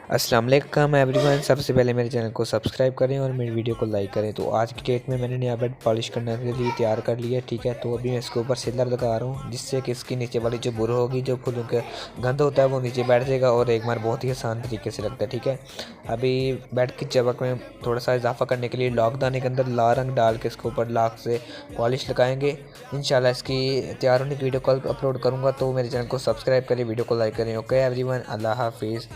अस्सलाम वालेकुम एवरीवन। सबसे पहले मेरे चैनल को सब्सक्राइब करें और मेरी वीडियो को लाइक करें। तो आज की डेट में मैंने नया बेड पॉलिश करने के लिए तैयार कर लिया, ठीक है। तो अभी मैं इसके ऊपर सिलर लगा रहा हूँ, जिससे कि इसकी नीचे वाली जो बुर होगी, जो फूलों का गंद होता है, वो नीचे बैठ जाएगा और एक बार बहुत ही आसान तरीके से लगता है, ठीक है। अभी बेड की चमक में थोड़ा सा इजाफा करने के लिए लॉकदाने के अंदर लाल रंग डाल के इसके ऊपर लाख से पॉलिश लगाएंगे। इंशाल्लाह इसकी तैयार होने की वीडियो कल अपलोड करूँगा। तो मेरे चैनल को सब्सक्राइब करें, वीडियो को लाइक करें। ओके एवरीवन, अल्लाह हाफिज़।